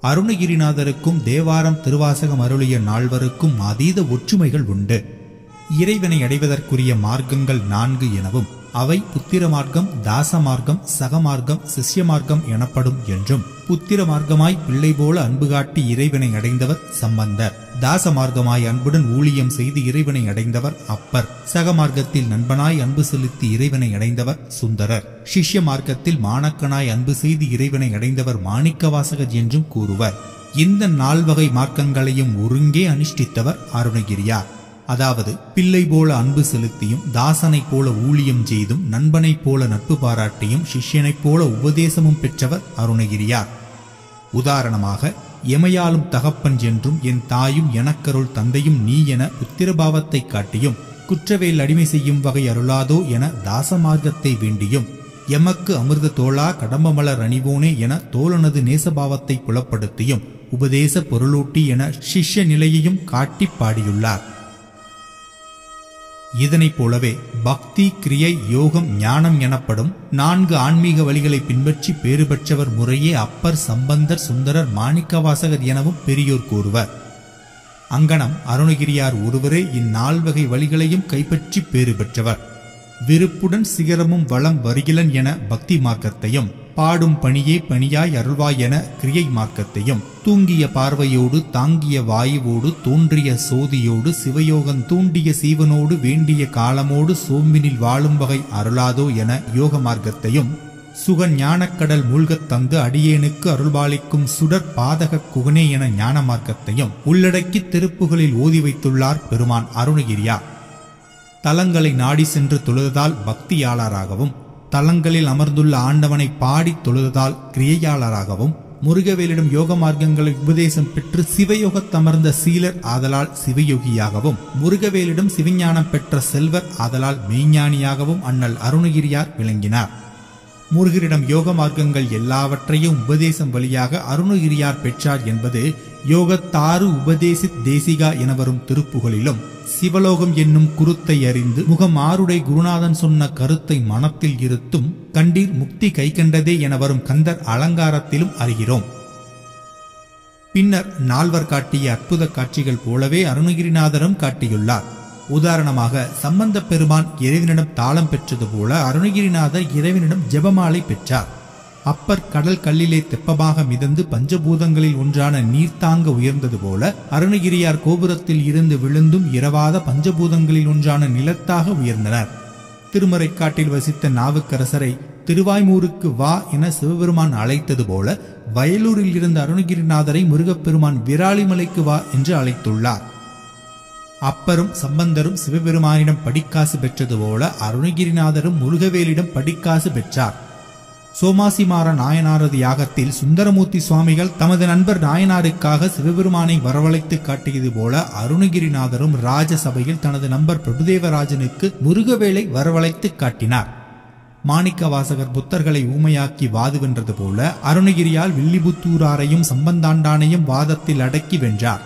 அருணகிரிநாதருக்கும் தேவாரம் திருவாசகம் அருளிய நால்வருக்கும் அதீத ஒற்றுமைகள் உண்டு. இறைவனை அடைவதற்குரிய மார்க்கங்கள் 4 எனவும் அவை புத்திர மார்க்கம், தாச மார்க்கம், சகமார்க்கம், சிஷ்ய மார்க்கம் எனப்படும் என்றும், புத்திர மார்க்கமாய் பிள்ளை போல அன்பு காட்டி இறைவனை அடைந்தவர் சம்பந்தர், தாச மார்க்கமாய் அன்புடன் ஊழியம் செய்து இறைவனை அடைந்தவர் அப்பர், சக மார்க்கத்தில் நண்பனாய் அன்பு செலுத்தி இறைவனை அடைந்தவர் சுந்தரர், சிஷ்ய மார்க்கத்தில் மாணக்கனாய் அன்பு செய்து இறைவனை அடைந்தவர் மாணிக்கவாசகர் என்றும் கூறுவர். இந்த 4 வகை மார்க்கங்களையும் ஒருங்கே அனுஷ்டித்தவர் அருணகிரியார். அதாவது பிள்ளை போல அன்பு செலுத்தியும், தாசனை போல ஊழியம் செய்தும், நண்பனைப் போல நட்பு பாராட்டியும், சிஷ்யனைப் போல உபதேசமும் பெற்றவர் அருணகிரியார். உதாரணமாக, எமையாலும் தகப்பன் என்றும் என் தாயும் எனக்கருள் தந்தையும் நீ என புத்திரபாவத்தை காட்டியும், குற்றவேல் அடிமை செய்யும் வகை அருளாதோ என தாச மார்க்கத்தை வேண்டியும், எமக்கு அமிர்த தோளா கடம்பமலர் அணிவோனே என தோழனது நேசபாவத்தை புலப்படுத்தியும், உபதேச பொருளூட்டி என சிஷ்ய நிலையையும் காட்டி பாடியுள்ளார். இதனைப் போலவே பக்தி, கிரியை, யோகம், ஞானம் எனப்படும் 4 ஆன்மீக வழிகளை பின்பற்றி பேறு பெற்றவர் முறையே அப்பர், சம்பந்தர், சுந்தரர், மாணிக்கவாசகர் எனவும் பெரியோர் கூறுவர். அங்கனம் அருணகிரியார் ஒருவரே இந்நால் வகை வழிகளையும் கைப்பற்றி பேறு பெற்றவர். விருப்புடன் சிகரமும் வளம் வருகிலன் என பக்தி மார்க்கத்தையும், பாடும் பணியே பணியாய் அருள்வாய் என கிரியை மார்க்கத்தையும், தூங்கிய பார்வையோடு தாங்கிய வாயுவோடு தோன்றிய சோதியோடு சிவயோகம் தூண்டிய சீவனோடு வேண்டிய காலமோடு சோம்பினில் வாழும் வகை அருளாதோ என யோக மார்க்கத்தையும், சுக ஞானக்கடல் மூழ்கத் தந்து அடியேனுக்கு அருள்பாலிக்கும் சுடர் பாதக குகனே என ஞான மார்க்கத்தையும் உள்ளடக்கி திருப்புகளில் ஓதி வைத்துள்ளார் பெருமான் அருணகிரியார். தலங்களை நாடி சென்று தொழுததால் பக்தியாளராகவும், தலங்களில் அமர்ந்துள்ள ஆண்டவனை பாடி தொழுததால் கிரியையாளராகவும், முருகவேலிடம் யோக மார்க்கங்களை உபதேசம் பெற்று சிவயோகத்தமர்ந்த சீலர் ஆதலால் சிவயோகியாகவும், முருகவேலிடம் சிவஞானம் பெற்ற செல்வர் ஆதலால் மெய்ஞானியாகவும் அண்ணல் அருணகிரியார் விளங்கினார். முருகரிடம் யோக மார்க்கங்கள் எல்லாவற்றையும் உபதேசம் வழியாக அருணகிரியார் பெற்றார் என்பது யோகத்தாறு உபதேசித் தேசிகா என வரும் திருப்புகளிலும், சிவலோகம் என்னும் குருத்தை அறிந்து முகமாருடை குருநாதன் சொன்ன கருத்தை மனத்தில் இருத்தும் கண்டீர் முக்தி கைகண்டதே என வரும் கந்தர் அலங்காரத்திலும் அறிகிறோம். பின்னர் 4 காட்டிய அற்புத காட்சிகள் போலவே அருணகிரிநாதரும் காட்டியுள்ளார். உதாரணமாக, சம்பந்த பெருமான் இறைவனிடம் தாளம் பெற்றது போல அருணகிரிநாதர் இறைவனிடம் ஜெபமாலை பெற்றார். அப்பர் கடல் கல்லிலே தெப்பமாக மிதந்து பஞ்சபூதங்களில் ஒன்றான நீர்த்தாங்க உயர்ந்தது போல அருணகிரியார் கோபுரத்தில் இருந்து விழுந்தும் இரவாத பஞ்சபூதங்களில் ஒன்றான நிலத்தாக உயர்ந்தனர். திருமறைக்காட்டில் வசித்த நாவுக்கரசரை திருவாய்மூருக்கு வா என சிவபெருமான் அழைத்தது போல வயலூரில் இருந்த அருணகிரிநாதரை முருகப்பெருமான் விராலிமலைக்கு வா என்று அழைத்துள்ளார். அப்பரும் சம்பந்தரும் சிவபெருமானிடம் படிக்காசு பெற்றது போல அருணகிரிநாதரும் முருகவேலிடம் படிக்காசு பெற்றார். சோமாசிமார நாயனாரது யாகத்தில் சுந்தரமூர்த்தி சுவாமிகள் தமது நண்பர் நாயனாருக்காக சிவபெருமானை வரவழைத்து காட்டியது போல அருணகிரிநாதரும் ராஜசபையில் தனது நண்பர் பிரபுதேவராஜனுக்கு முருகவேலை வரவழைத்து காட்டினார். மாணிக்கவாசகர் புத்தர்களை ஊமையாக்கி வாது வென்றது போல அருணகிரியால் வில்லிபுத்தூராரையும் சம்பந்தாண்டானையும் வாதத்தில் அடக்கி வென்றார்.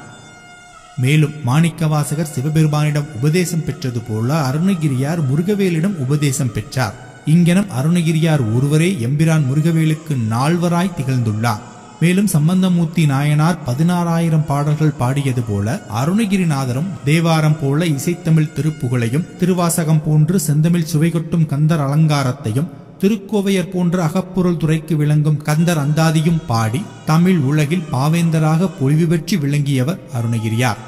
மேலும் மாணிக்கவாசகர் சிவபெருமானிடம் உபதேசம் பெற்றது போல அருணகிரியார் முருகவேலிடம் உபதேசம் பெற்றார். இங்கனம் அருணகிரியார் ஒருவரே எம்பிரான் முருகவேலுக்கு 4வராய் திகழ்ந்துள்ளார். மேலும் சம்பந்தமூர்த்தி நாயனார் 16,000 பாடல்கள் பாடியது போல அருணகிரிநாதரும் தேவாரம் போல இசைத்தமிழ் திருப்புகளையும், திருவாசகம் போன்று செந்தமிழ் சுவைகொட்டும் கந்தர் அலங்காரத்தையும், திருக்கோவையர் போன்ற அகப்பொருள் துறைக்கு விளங்கும் கந்தர் அந்தாதியும் பாடி தமிழ் உலகில் பாவேந்தராக பொலிவு பெற்று விளங்கியவர் அருணகிரியார்.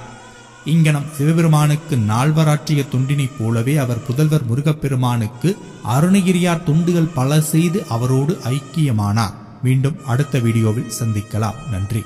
இங்கனம் சிவபெருமானுக்கு 4வராற்றிய தொண்டினைப் போலவே அவர் புதல்வர் முருகப்பெருமானுக்கு அருணகிரியார் தொண்டுகள் பல செய்து அவரோடு ஐக்கியமானார். மீண்டும் அடுத்த வீடியோவில் சந்திக்கலாம். நன்றி.